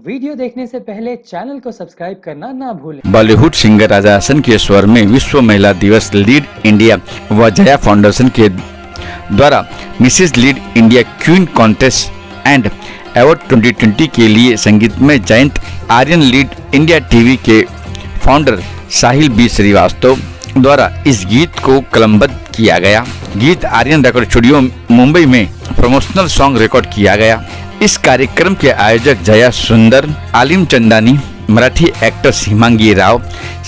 Video देखने से पहले चैनल को सब्सक्राइब करना ना भूलें। बॉलीवुड सिंगर राजा हसन के स्वर में विश्व महिला दिवस लीड इंडिया व जया फाउंडेशन के द्वारा Mrs lead India queen contest and award 2020 के लिए संगीत में Jayant Aryan lead India TV के फाउंडर साहिल बी श्रीवास्तव द्वारा इस गीत को कलमबद्ध किया गया। गीत आर्यन रिकॉर्ड स्टूडियो मुंबई में प्रमोशनल सॉन्ग रिकॉर्ड किया गया। इस कार्यक्रम के आयोजक जया सुंदर, आलिम चंदानी, मराठी एक्टर हिमांगी राव,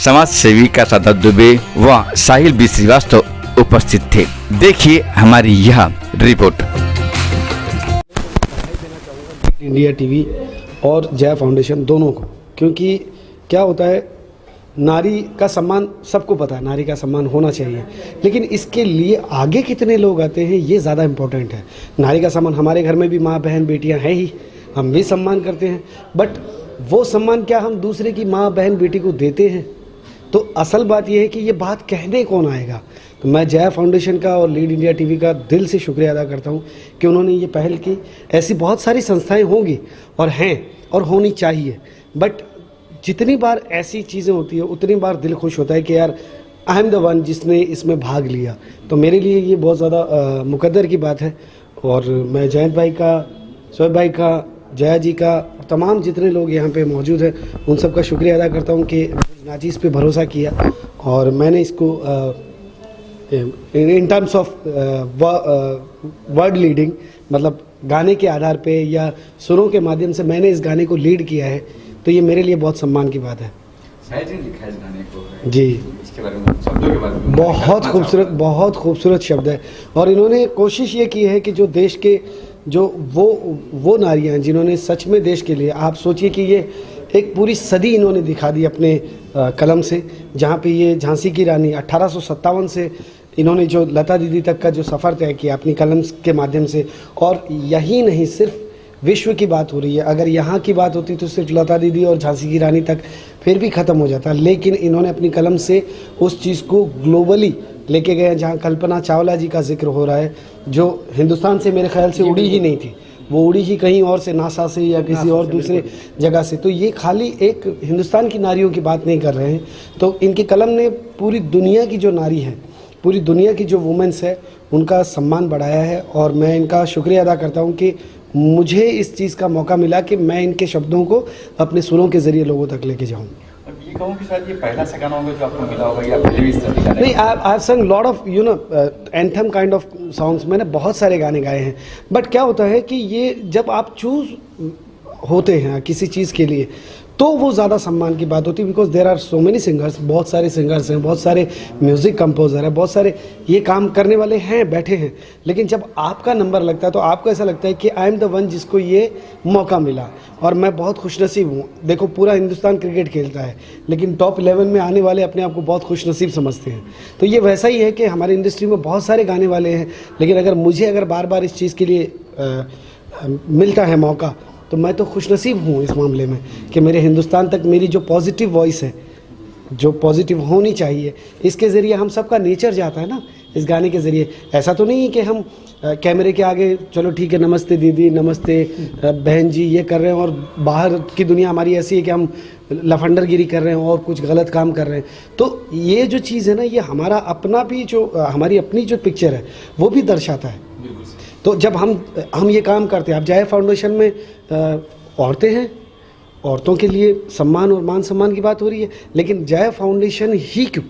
समाज सेविका सादा दुबे व साहिल बी श्रीवास्तव उपस्थित थे। देखिए हमारी यह रिपोर्ट। इंडिया टीवी और जया फाउंडेशन दोनों को, क्योंकि क्या होता है, नारी का सम्मान सबको पता है, नारी का सम्मान होना चाहिए, लेकिन इसके लिए आगे कितने लोग आते हैं ये ज़्यादा इम्पोर्टेंट है। नारी का सम्मान हमारे घर में भी माँ बहन बेटियां हैं ही, हम भी सम्मान करते हैं, बट वो सम्मान क्या हम दूसरे की माँ बहन बेटी को देते हैं? तो असल बात यह है कि ये बात कहने कौन आएगा। तो मैं जया फाउंडेशन का और लीड इंडिया टीवी का दिल से शुक्रिया अदा करता हूँ कि उन्होंने ये पहल की। ऐसी बहुत सारी संस्थाएं होंगी और हैं और होनी चाहिए, बट जितनी बार ऐसी चीज़ें होती है उतनी बार दिल खुश होता है कि यार आई एम द वन जिसने इसमें भाग लिया। तो मेरे लिए ये बहुत ज़्यादा मुकद्दर की बात है। और मैं जयंत भाई का, शोएब भाई का, जया जी का, तमाम जितने लोग यहाँ पे मौजूद हैं उन सब का शुक्रिया अदा करता हूँ कि नाजीज़ पे भरोसा किया और मैंने इसको in terms of word leading, मतलब गाने के आधार पे या सुरों के माध्यम से मैंने इस गाने को लीड किया है, तो ये मेरे लिए बहुत सम्मान की बात है। शायद जी लिखा है इस गाने को जी, इसके बारे में, शब्दों के बारे में बहुत खूबसूरत शब्द है। और इन्होंने कोशिश ये की है कि जो देश के जो वो नारियां जिन्होंने सच में देश के लिए, आप सोचिए कि ये एक पूरी सदी इन्होंने दिखा दी अपने कलम से, जहाँ पे ये झांसी की रानी 1857 से इन्होंने जो लता दीदी तक का जो सफ़र तय किया अपनी कलम के माध्यम से। और यही नहीं, सिर्फ विश्व की बात हो रही है, अगर यहाँ की बात होती तो सिर्फ लता दीदी और झांसी की रानी तक फिर भी ख़त्म हो जाता, लेकिन इन्होंने अपनी कलम से उस चीज़ को ग्लोबली लेके गए। जहाँ कल्पना चावला जी का जिक्र हो रहा है, जो हिंदुस्तान से मेरे ख्याल से उड़ी ही नहीं थी, वो उड़ी ही कहीं और से, नासा से या किसी और दूसरे जगह से। तो ये खाली एक हिंदुस्तान की नारियों की बात नहीं कर रहे हैं, तो इनकी कलम ने पूरी दुनिया की जो नारी है, पूरी दुनिया की जो वुमेन्स है, उनका सम्मान बढ़ाया है। और मैं इनका शुक्रिया अदा करता हूँ कि मुझे इस चीज़ का मौका मिला कि मैं इनके शब्दों को अपने सुरों के ज़रिए लोगों तक लेके जाऊँ। ये कहूँ कि शायद ये पहला सा गाना होगा जो आपको मिला होगा या पहले भी इस तरह के गाने? नहीं, आई हैव संग lot of anthem kind of songs, मैंने बहुत सारे गाने गाए हैं, बट क्या होता है कि ये जब आप चूज़ होते हैं किसी चीज़ के लिए तो वो ज़्यादा सम्मान की बात होती है, because there are so many singers, बहुत सारे सिंगर्स हैं, बहुत सारे म्यूज़िक कंपोजर हैं, बहुत सारे ये काम करने वाले हैं, बैठे हैं, लेकिन जब आपका नंबर लगता है तो आपको ऐसा लगता है कि आई एम द वन जिसको ये मौका मिला। और मैं बहुत खुशनसीब हूँ। देखो, पूरा हिंदुस्तान क्रिकेट खेलता है, लेकिन टॉप 11 में आने वाले अपने आप को बहुत खुशनसीब समझते हैं। तो ये वैसा ही है कि हमारी इंडस्ट्री में बहुत सारे गाने वाले हैं, लेकिन अगर बार बार इस चीज़ के लिए मिलता है मौका, तो मैं तो खुशनसीब हूँ इस मामले में कि मेरे हिंदुस्तान तक मेरी जो पॉजिटिव वॉइस है, जो पॉजिटिव होनी चाहिए, इसके ज़रिए हम सबका नेचर जाता है ना इस गाने के ज़रिए। ऐसा तो नहीं है कि हम कैमरे के आगे चलो ठीक है नमस्ते दीदी, नमस्ते बहन जी, ये कर रहे हैं, और बाहर की दुनिया हमारी ऐसी है कि हम लफंडरगिरी कर रहे हैं और कुछ गलत काम कर रहे हैं। तो ये जो चीज़ है ना, ये हमारा अपना भी जो हमारी अपनी जो पिक्चर है वो भी दर्शाता है। तो जब हम ये काम करते हैं, अब जया फाउंडेशन में औरतें हैं, औरतों के लिए सम्मान और मान सम्मान की बात हो रही है, लेकिन जया फाउंडेशन ही क्यों,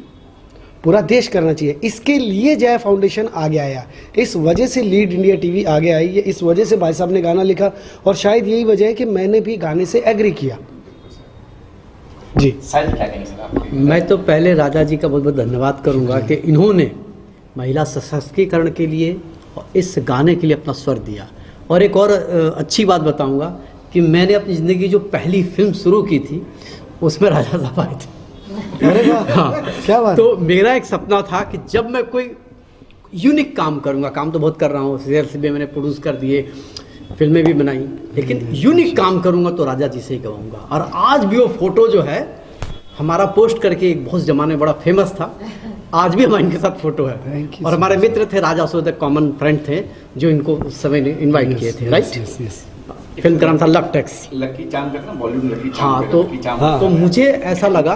पूरा देश करना चाहिए। इसके लिए जया फाउंडेशन आगे आया, इस वजह से लीड इंडिया टीवी आगे आई है, इस वजह से भाई साहब ने गाना लिखा, और शायद यही वजह है कि मैंने भी गाने से एग्री किया। जी, शायद क्या कहेंगे सर आप? मैं तो पहले राजा जी का बहुत बहुत धन्यवाद करूंगा कि इन्होंने महिला सशक्तिकरण के लिए और इस गाने के लिए अपना स्वर दिया। और एक और अच्छी बात बताऊंगा कि मैंने अपनी ज़िंदगी की जो पहली फिल्म शुरू की थी उसमें राजा साहब आए थे। अरे वाह, हाँ, क्या बात। तो मेरा एक सपना था कि जब मैं कोई यूनिक काम करूंगा, काम तो बहुत कर रहा हूँ, सीरियल भी मैंने प्रोड्यूस कर दिए, फिल्में भी बनाई, लेकिन यूनिक काम करूंगा तो राजा जी से ही करवाऊंगा। और आज भी वो फोटो जो है हमारा पोस्ट करके एक बहुत ज़माने बड़ा फेमस था, आज भी हमारे इनके साथ फोटो है। और हमारे मित्र थे राजा सूद, कॉमन फ्रेंड थे जो इनको उस समय इनवाइट किए थे, राइट। फिल्म का नाम था लव टैक्स। लकी चाम का ना, बॉलीवुड लकी चाम हाँ, का, तो लकी चाम। हाँ। तो मुझे ऐसा लगा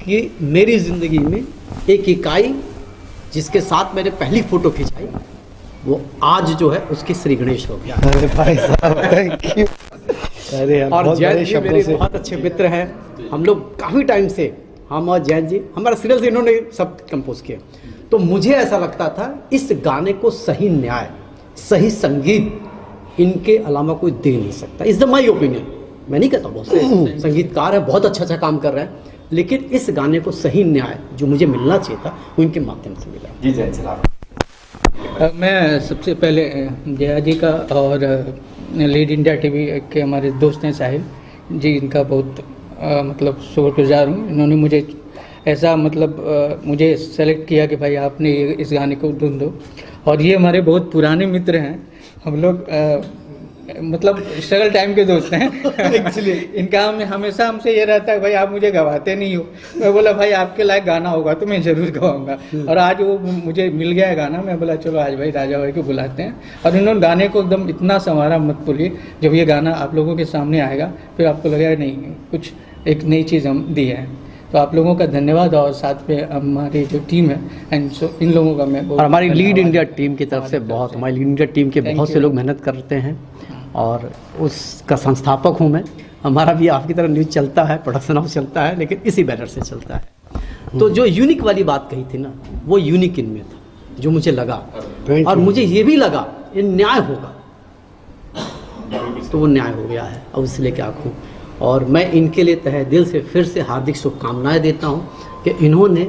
कि मेरी ज़िंदगी में एक इकाई जिसके साथ मैंने पहली फ़ोटो खिंचाई, वो आज जो है उसकी श्री गणेश हो गया। अरे भाई साहब, थैंक यू। अरे यार, और बहुत जैन बड़े जी शब्दों मेरे से। बहुत अच्छे मित्र हैं। हम लोग काफ़ी टाइम से, हम और जैन जी, हमारा सीरियल से इन्होंने सब कंपोज किए। तो मुझे ऐसा लगता था इस गाने को सही न्याय, सही संगीत इनके अलावा कोई दे नहीं सकता। Is the my opinion. मैं नहीं कहता, बहुत से संगीतकार हैं, बहुत अच्छा अच्छा काम कर रहे हैं, लेकिन इस गाने को सही न्याय जो मुझे मिलना चाहिए था वो इनके माध्यम से मिला। जी जय सलाम। मैं सबसे पहले जया जी का और लीड इंडिया टीवी के हमारे दोस्त हैं साहिल जी, इनका बहुत मतलब शुक्रगुजार हूँ। इन्होंने मुझे ऐसा मतलब मुझे सेलेक्ट किया कि भाई आपने इस गाने को ढूंढ दो। और ये हमारे बहुत पुराने मित्र हैं, हम लोग मतलब स्ट्रगल टाइम के दोस्त हैं एक्चुअली। इनका हमेशा हमसे ये रहता है भाई आप मुझे गवाते नहीं हो। मैं बोला भाई आपके लायक गाना होगा तो मैं ज़रूर गवाऊंगा। और आज वो मुझे मिल गया है गाना। मैं बोला चलो आज भाई राजा भाई को बुलाते हैं। और इन्होंने गाने को एकदम इतना संवारा, मत बोलिए। जब ये गाना आप लोगों के सामने आएगा फिर आपको लगेगा नहीं कुछ एक नई चीज़ हम दी है। तो आप लोगों का धन्यवाद। और साथ में हमारी जो टीम है एंड इन लोगों का मैं और हमारी लीड इंडिया टीम की तरफ से बहुत, हमारी लीड इंडिया टीम के बहुत से लोग मेहनत करते हैं और उसका संस्थापक हूँ मैं। हमारा भी आपकी तरह न्यूज़ चलता है, प्रोडक्शन हाउस चलता है, लेकिन इसी बैनर से चलता है। तो जो यूनिक वाली बात कही थी ना, वो यूनिक इनमें था, जो मुझे लगा। Thank और you. मुझे ये भी लगा ये न्याय होगा, तो वो न्याय हो गया है। अब इसलिए क्या कहूँ। और मैं इनके लिए तहे दिल से फिर से हार्दिक शुभकामनाएं देता हूँ कि इन्होंने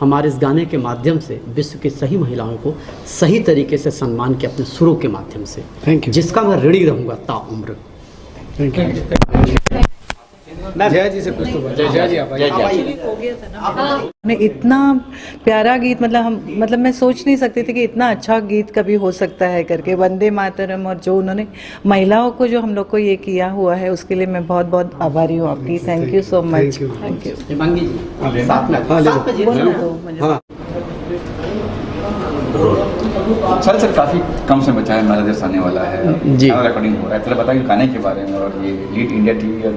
हमारे इस गाने के माध्यम से विश्व की सही महिलाओं को सही तरीके से सम्मान किया अपने सुरों के माध्यम से, Thank you. जिसका मैं ऋणी रहूँगा ताउम्र। Thank you. जया जी से कुछ तो जया जी आप ने इतना प्यारा गीत, मतलब मैं सोच नहीं सकती थी कि इतना अच्छा गीत कभी हो सकता है करके। वंदे मातरम और जो उन्होंने महिलाओं को जो हम लोग को ये किया हुआ है उसके लिए मैं बहुत बहुत आभारी हूँ आपकी। Thank you so much. Thank you. Thank you. Himangi ji साथ में हाँ, ले लो। साथ में जी। बोलना दो मुझे। हाँ, सर काफी कम समय बचा है, हमारा देश आने वाला है जी। रिकॉर्डिंग हो रहा है। थोड़ा बताइए गाने के बारे में और ये लीड इंडिया टीवी और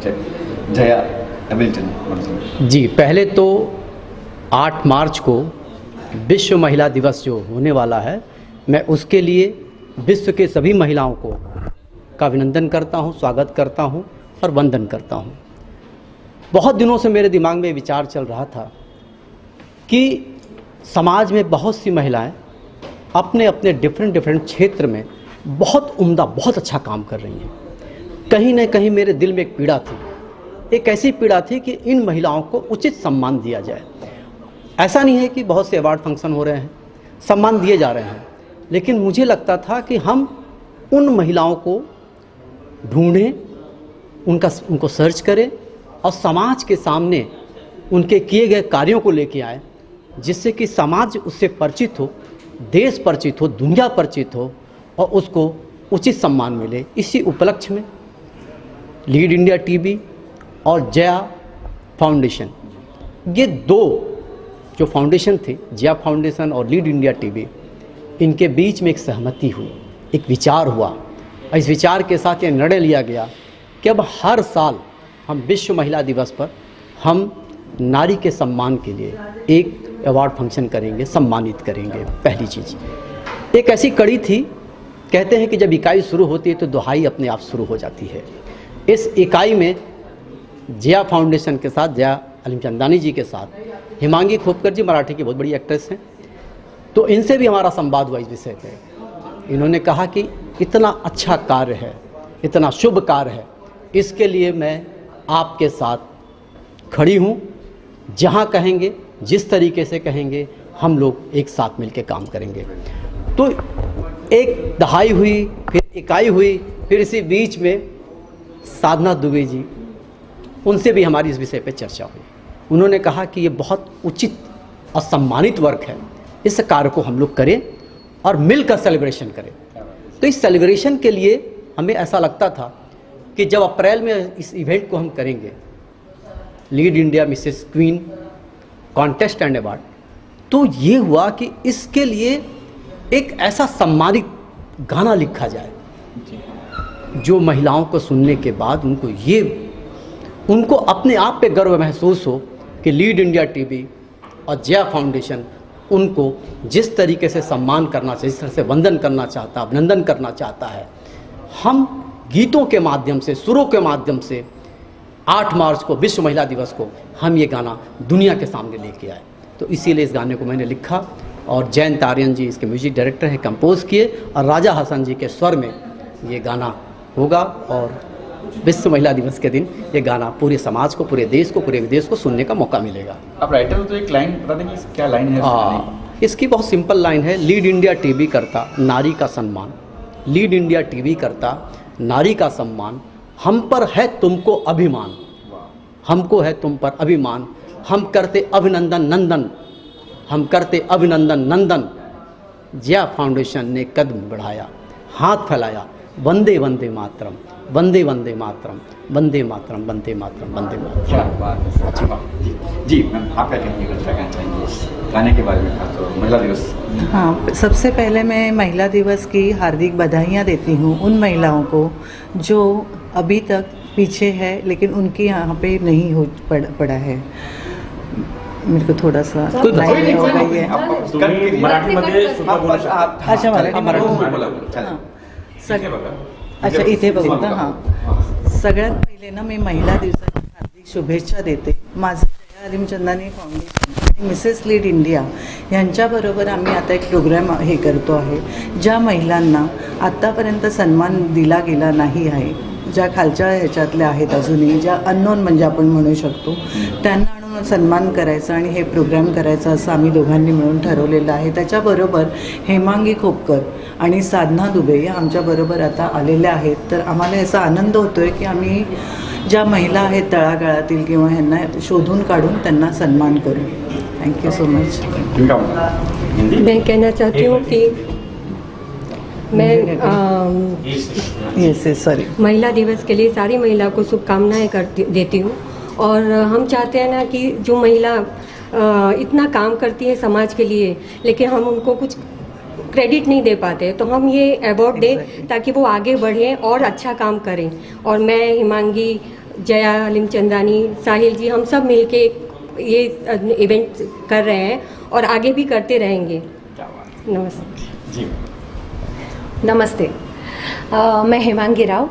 जया अबिलचंद। जी, पहले तो 8 मार्च को विश्व महिला दिवस जो होने वाला है, मैं उसके लिए विश्व के सभी महिलाओं को का अभिनंदन करता हूं, स्वागत करता हूं और वंदन करता हूं। बहुत दिनों से मेरे दिमाग में विचार चल रहा था कि समाज में बहुत सी महिलाएं अपने अपने डिफरेंट क्षेत्र में बहुत उम्दा, बहुत अच्छा काम कर रही हैं। कहीं न कहीं मेरे दिल में एक पीड़ा थी, एक ऐसी पीड़ा थी कि इन महिलाओं को उचित सम्मान दिया जाए। ऐसा नहीं है कि बहुत से अवार्ड फंक्शन हो रहे हैं, सम्मान दिए जा रहे हैं, लेकिन मुझे लगता था कि हम उन महिलाओं को ढूंढें, उनको सर्च करें और समाज के सामने उनके किए गए कार्यों को लेके आए, जिससे कि समाज उससे परिचित हो, देश परिचित हो, दुनिया परिचित हो और उसको उचित सम्मान मिले। इसी उपलक्ष्य में लीड इंडिया टीवी और जया फाउंडेशन, ये दो जो फाउंडेशन थे, जया फाउंडेशन और लीड इंडिया टीवी, इनके बीच में एक सहमति हुई, एक विचार हुआ। और इस विचार के साथ ये निर्णय लिया गया कि अब हर साल हम विश्व महिला दिवस पर हम नारी के सम्मान के लिए एक अवार्ड फंक्शन करेंगे, सम्मानित करेंगे। पहली चीज़ एक ऐसी कड़ी थी, कहते हैं कि जब इकाई शुरू होती है तो दुहाई अपने आप शुरू हो जाती है। इस इकाई में जया फाउंडेशन के साथ, जया अलीमचंदानी जी के साथ हिमांगी खोपकर जी मराठी की बहुत बड़ी एक्ट्रेस हैं, तो इनसे भी हमारा संवाद हुआ इस विषय पे। इन्होंने कहा कि इतना अच्छा कार्य है, इतना शुभ कार्य है, इसके लिए मैं आपके साथ खड़ी हूँ। जहाँ कहेंगे, जिस तरीके से कहेंगे, हम लोग एक साथ मिलकर काम करेंगे। तो एक दहाई हुई, फिर इकाई हुई, फिर इसी बीच में साधना दुबे जी, उनसे भी हमारी इस विषय पे चर्चा हुई। उन्होंने कहा कि ये बहुत उचित और सम्मानित वर्क है, इस कार्य को हम लोग करें और मिलकर सेलिब्रेशन करें। तो इस सेलिब्रेशन के लिए हमें ऐसा लगता था कि जब अप्रैल में इस इवेंट को हम करेंगे, lead India Mrs queen contest and award, तो ये हुआ कि इसके लिए एक ऐसा सम्मानित गाना लिखा जाए जो महिलाओं को सुनने के बाद उनको अपने आप पे गर्व महसूस हो कि लीड इंडिया टीवी और जया फाउंडेशन उनको जिस तरीके से सम्मान करना चाहिए, जिस तरह से वंदन करना चाहता, अभिनंदन करना चाहता है, हम गीतों के माध्यम से, सुरों के माध्यम से 8 मार्च को, विश्व महिला दिवस को, हम ये गाना दुनिया के सामने लेके आए। तो इसीलिए इस गाने को मैंने लिखा और जयंत आर्यन जी इसके म्यूजिक डायरेक्टर हैं, कंपोज किए, और राजा हसन जी के स्वर में ये गाना होगा। और विश्व महिला दिवस के दिन ये गाना पूरे समाज को, पूरे देश को, पूरे विदेश को सुनने का मौका मिलेगा। आप राइटर हो तो एक लाइन बता देंगे क्या लाइन है? इसकी बहुत सिंपल लाइन है, लीड इंडिया टीवी करता नारी का सम्मान, लीड इंडिया टीवी करता नारी का सम्मान, हम पर है तुमको अभिमान, हमको है तुम पर अभिमान, हम करते अभिनंदन नंदन, हम करते अभिनंदन नंदन, जया फाउंडेशन ने कदम बढ़ाया, हाथ फैलाया, वंदे वंदे मातरम, वंदे वंदे मातरम, वंदे मातरम, वंदे मातरम, वंदे मातरम। क्या बात है, अच्छी बात। जी मैम, आप क्या कहेंगे, कुछ कहना चाहेंगे इस गाने के बारे में, खासतौर महिला दिवस? हाँ, सबसे पहले मैं महिला दिवस की हार्दिक बधाइयाँ देती हूँ उन महिलाओं को जो अभी तक पीछे है, लेकिन उनकी यहाँ पे नहीं हो पड़ा है। मेरे को थोड़ा सा लाइन हो गई है। मराठीमध्ये अच्छा, अच्छा, इथे बघू ना। हां, सगळ्यात पहिले ना मी महिला दिवसाची हार्दिक शुभेच्छा देते। माझं जया अलिमचंदानी फाउंडेशन आणि मिसेस लीड इंडिया यांच्याबरोबर आम्ही आता एक प्रोग्राम हे करतो आहे, ज्या महिलांना आत्तापर्यंत सन्मान दिला गेला नाही आहे, ज्या खालच्या ह्याच्यातल्या आहेत अजूनही, ज्या अननोन म्हणजे आपण म्हणू शकतो, त्यांना आणून सन्मान करायचा आणि हे प्रोग्राम करायचा असं आम्ही दोघांनी मिळून ठरवलेलं आहे। त्याच्याबरोबर हेमांगी खोपकर आणि साधना दुबे या आमच्याबरोबर आता आलेल्या आहेत। तर आम्हाला याचा आनंद होतोय की आम्ही ज्या महिला आहेत तळागाळातील किंवा ह्यांना शोधून काढून त्यांना सन्मान करू। Thank so much. मैं कहना चाहती हूँ कि मैं सॉरी महिला दिवस के लिए सारी महिला को शुभकामनाएं देती हूँ। और हम चाहते हैं ना कि जो महिला इतना काम करती है समाज के लिए, लेकिन हम उनको कुछ क्रेडिट नहीं दे पाते, तो हम ये अवार्ड दें ताकि वो आगे बढ़ें और अच्छा काम करें। और मैं हिमांगी, जया अलिमचंदानी, साहिल जी, हम सब मिलके ये इवेंट कर रहे हैं और आगे भी करते रहेंगे। नमस्ते जी। नमस्ते, मैं हेमांगी राव।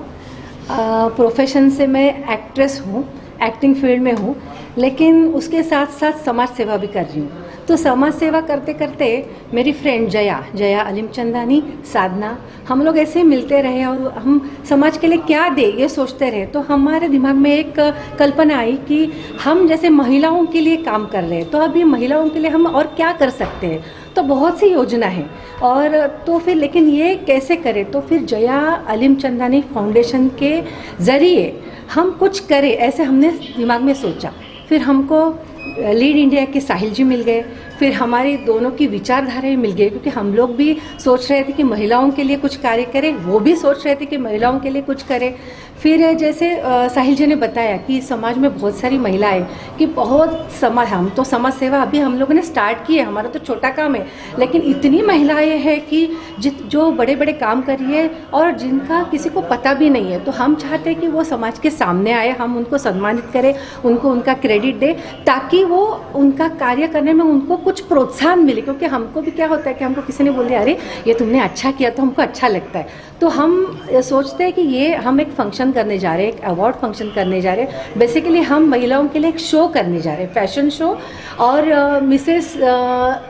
प्रोफेशन से मैं एक्ट्रेस हूँ, एक्टिंग फील्ड में हूँ, लेकिन उसके साथ साथ समाज सेवा भी कर रही हूँ। तो समाज सेवा करते करते मेरी फ्रेंड जया अलिमचंदानी, साधना, हम लोग ऐसे मिलते रहे और हम समाज के लिए क्या दे ये सोचते रहे। तो हमारे दिमाग में एक कल्पना आई कि हम जैसे महिलाओं के लिए काम कर रहे हैं, तो अभी महिलाओं के लिए हम और क्या कर सकते हैं। तो बहुत सी योजना है, और तो फिर लेकिन ये कैसे करें। तो फिर जया अलिमचंदानी फाउंडेशन के ज़रिए हम कुछ करें, ऐसे हमने दिमाग में सोचा। फिर हमको लीड इंडिया के साहिल जी मिल गए, फिर हमारी दोनों की विचारधाराएं मिल गई, क्योंकि हम लोग भी सोच रहे थे कि महिलाओं के लिए कुछ कार्य करें, वो भी सोच रहे थे कि महिलाओं के लिए कुछ करें। फिर जैसे साहिल जी ने बताया कि समाज में बहुत सारी महिलाएं कि बहुत समाज, हम तो समाज सेवा अभी हम लोगों ने स्टार्ट की है, हमारा तो छोटा काम है, लेकिन इतनी महिलाएं हैं कि जो बड़े बड़े काम कर रही है और जिनका किसी को पता भी नहीं है। तो हम चाहते हैं कि वो समाज के सामने आए, हम उनको सम्मानित करें, उनको उनका क्रेडिट दें, ताकि वो उनका कार्य करने में उनको कुछ प्रोत्साहन मिले। क्योंकि हमको भी क्या होता है कि हमको किसी ने बोले अरे ये तुमने अच्छा किया, तो हमको अच्छा लगता है। तो हम सोचते हैं कि ये हम एक फंक्शन करने जा रहे हैं, एक अवार्ड फंक्शन करने जा रहे हैं। बेसिकली हम महिलाओं के लिए एक शो करने जा रहे हैं, फैशन शो, और Mrs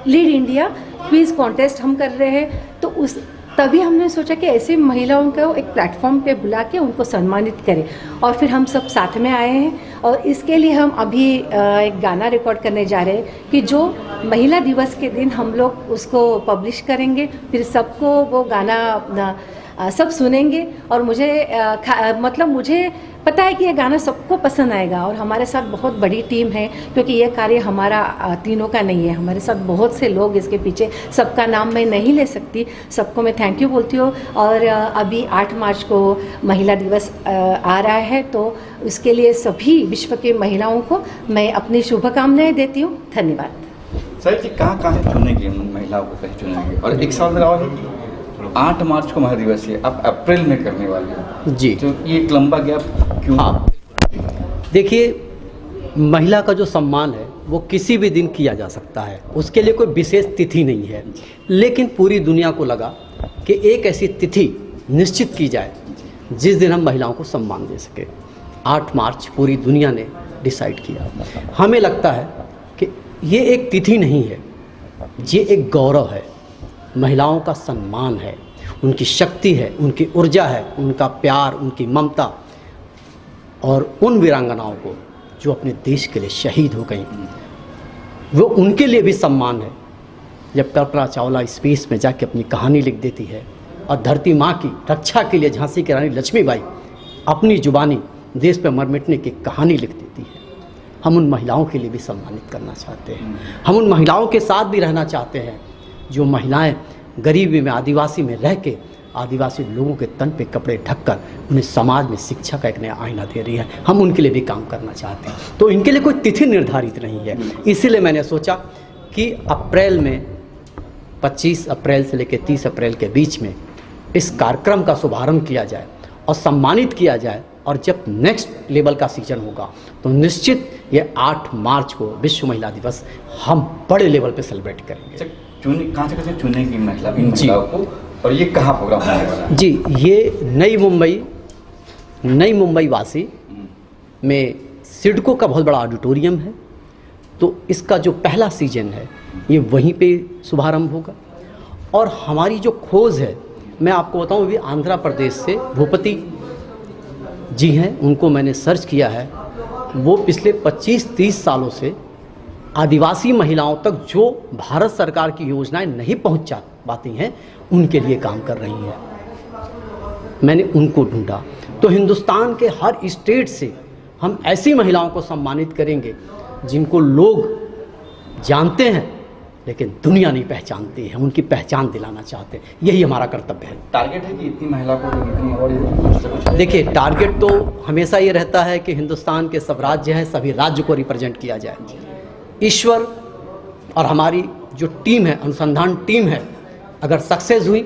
lead India quiz contest हम कर रहे हैं। तो तभी हमने सोचा कि ऐसे महिलाओं को एक प्लेटफॉर्म पे बुला के उनको सम्मानित करें, और फिर हम सब साथ में आए हैं। और इसके लिए हम अभी एक गाना रिकॉर्ड करने जा रहे हैं कि जो महिला दिवस के दिन हम लोग उसको पब्लिश करेंगे, फिर सबको वो गाना सब सुनेंगे। और मुझे मुझे पता है कि ये गाना सबको पसंद आएगा। और हमारे साथ बहुत बड़ी टीम है, क्योंकि ये कार्य हमारा तीनों का नहीं है, हमारे साथ बहुत से लोग इसके पीछे, सबका नाम मैं नहीं ले सकती, सबको मैं थैंक यू बोलती हूँ। और अभी 8 मार्च को महिला दिवस आ रहा है, तो उसके लिए सभी विश्व की महिलाओं को मैं अपनी शुभकामनाएं देती हूँ। धन्यवाद। सर जी, कहाँ से चुनेंगे महिलाओं को, कैसे चुनेंगे? और एक सवाल मेरा और है कि 8 मार्च को महिला दिवस है, आप अप्रैल में करने वाले हैं, जी। तो ये एक लंबा गैप क्यों? हाँ, देखिए, महिला का जो सम्मान है वो किसी भी दिन किया जा सकता है, उसके लिए कोई विशेष तिथि नहीं है। लेकिन पूरी दुनिया को लगा कि एक ऐसी तिथि निश्चित की जाए जिस दिन हम महिलाओं को सम्मान दे सके। 8 मार्च पूरी दुनिया ने डिसाइड किया। हमें लगता है कि ये एक तिथि नहीं है, ये एक गौरव है, महिलाओं का सम्मान है, उनकी शक्ति है, उनकी ऊर्जा है, उनका प्यार, उनकी ममता, और उन वीरांगनाओं को जो अपने देश के लिए शहीद हो गई, वो उनके लिए भी सम्मान है। जब कल्पना चावला स्पेस में जाके अपनी कहानी लिख देती है और धरती माँ की रक्षा के लिए झांसी की रानी लक्ष्मीबाई अपनी जुबानी देश पे मर मिटने की कहानी लिख देती है, हम उन महिलाओं के लिए भी सम्मानित करना चाहते हैं। हम उन महिलाओं के साथ भी रहना चाहते हैं जो महिलाएं गरीबी में, आदिवासी में रह के आदिवासी लोगों के तन पे कपड़े ढककर उन्हें समाज में शिक्षा का एक नया आईना दे रही है। हम उनके लिए भी काम करना चाहते हैं। तो इनके लिए कोई तिथि निर्धारित नहीं है। इसीलिए मैंने सोचा कि अप्रैल में 25 अप्रैल से लेकर 30 अप्रैल के बीच में इस कार्यक्रम का शुभारंभ किया जाए और सम्मानित किया जाए, और जब नेक्स्ट लेवल का सीजन होगा तो निश्चित ये 8 मार्च को विश्व महिला दिवस हम बड़े लेवल पे सेलिब्रेट करेंगे। कहाँ से कैसे चुनेगी महिलाओं को, और ये कहाँ प्रोग्राम होने वाला है? जी, ये नई मुंबई वासी में सिडको का बहुत बड़ा ऑडिटोरियम है, तो इसका जो पहला सीजन है ये वहीं पे शुभारंभ होगा। और हमारी जो खोज है, मैं आपको बताऊं, अभी आंध्र प्रदेश से भूपति जी हैं, उनको मैंने सर्च किया है। वो पिछले 25-30 सालों से आदिवासी महिलाओं तक जो भारत सरकार की योजनाएं नहीं पहुंच पाती हैं, उनके लिए काम कर रही हैं। मैंने उनको ढूंढा, तो हिंदुस्तान के हर स्टेट से हम ऐसी महिलाओं को सम्मानित करेंगे जिनको लोग जानते हैं लेकिन दुनिया नहीं पहचानती है, उनकी पहचान दिलाना चाहते हैं। यही हमारा कर्तव्य है। टारगेट है कि इतनी महिला को इतनी अवार्ड? देखिए, टारगेट तो हमेशा ये रहता है कि हिंदुस्तान के सब राज्य हैं, सभी राज्य को रिप्रेजेंट किया जाए। ईश्वर और हमारी जो टीम है, अनुसंधान टीम है, अगर सक्सेस हुई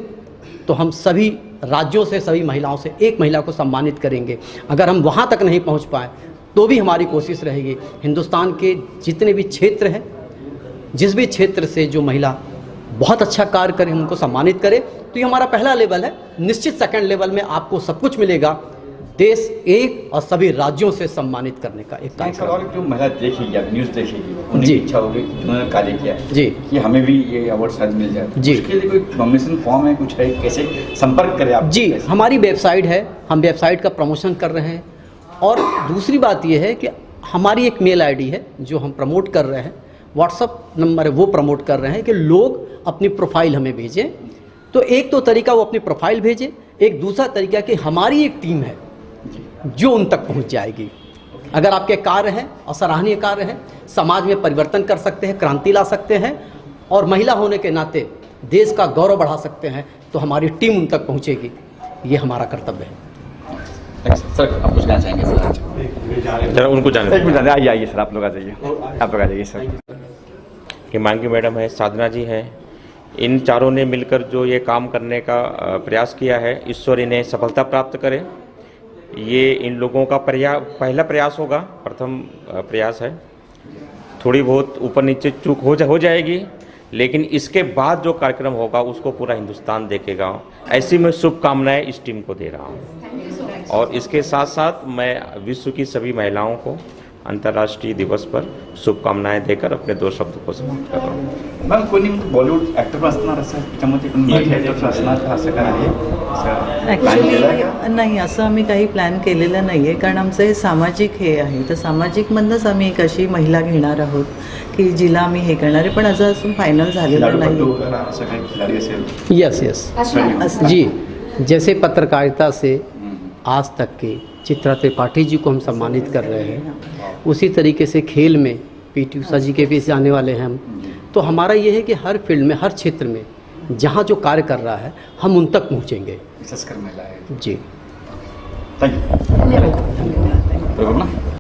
तो हम सभी राज्यों से, सभी महिलाओं से एक महिला को सम्मानित करेंगे। अगर हम वहाँ तक नहीं पहुँच पाए तो भी हमारी कोशिश रहेगी हिंदुस्तान के जितने भी क्षेत्र हैं, जिस भी क्षेत्र से जो महिला बहुत अच्छा कार्य करे, हम उनको सम्मानित करें। तो ये हमारा पहला लेवल है। निश्चित सेकंड लेवल में आपको सब कुछ मिलेगा, देश एक और सभी राज्यों से सम्मानित करने का एक कार्यक्रम। जो महिला देखेगी, न्यूज़ देखेगी, उनकी इच्छा होगी कि उन्होंने कार्य किया जी, कि हमें भी ये अवार्ड शायद मिल जाए जी। उसके लिए कोई नॉमिनेशन फॉर्म है, कुछ है, कैसे संपर्क करें आप? जी, हमारी वेबसाइट है, हम वेबसाइट का प्रमोशन कर रहे हैं। और दूसरी बात यह है कि हमारी एक मेल आईडी है जो हम प्रमोट कर रहे हैं, व्हाट्सअप नंबर है वो प्रमोट कर रहे हैं कि लोग अपनी प्रोफाइल हमें भेजें। तो एक तो तरीका वो अपनी प्रोफाइल भेजें, एक दूसरा तरीका कि हमारी एक टीम है जो उन तक पहुंच जाएगी। अगर आपके कार्य हैं और सराहनीय कार्य हैं, समाज में परिवर्तन कर सकते हैं, क्रांति ला सकते हैं और महिला होने के नाते देश का गौरव बढ़ा सकते हैं, तो हमारी टीम उन तक पहुंचेगी। ये हमारा कर्तव्य है। सर, आप कुछ कहना चाहेंगे? जरा उनको जाने आइए सर, आप लोग आ जाइए, आप लोग आ जाइए सर। हिमांगी मैडम है, साधना जी हैं, इन चारों ने मिलकर जो ये काम करने का प्रयास किया है, ईश्वर इन्हें सफलता प्राप्त करे। ये इन लोगों का पहला प्रयास होगा, प्रथम प्रयास है। थोड़ी बहुत ऊपर नीचे चूक हो जाएगी, लेकिन इसके बाद जो कार्यक्रम होगा उसको पूरा हिंदुस्तान देखेगा। ऐसी मैं शुभकामनाएं इस टीम को दे रहा हूँ। और इसके साथ साथ मैं विश्व की सभी महिलाओं को अंतर्राष्ट्रीय दिवस पर शुभकामनाएं देकर अपने 2 शब्द को समाप्त कर रहा हूँ। मॅम, कोणी बॉलिवूड ॲक्टर असणार असं त्याच्यामध्ये ॲक्टर असणार का, असं काय आहे? ॲक्च्युली नाही, असं आम्ही काही प्लॅन केलेलं नाही आहे, कारण आमचं हे सामाजिक हे आहे. तर सामाजिकमधनंच आम्ही एक अशी महिला घेणार आहोत की जिला आम्ही हे करणार आहे, पण अजून फायनल झालेलं नाही. यस जी, जैसे पत्रकारिता से आज तक के चित्रा त्रिपाठी जी को हम सम्मानित कर रहे हैं, उसी तरीके से खेल में पीटी उषा जी के बीच जाने वाले हैं हम। तो हमारा ये है कि हर फील्ड में, हर क्षेत्र में जहाँ जो कार्य कर रहा है हम उन तक पहुँचेंगे। विशेषकर महिला है जी, थैंक यू।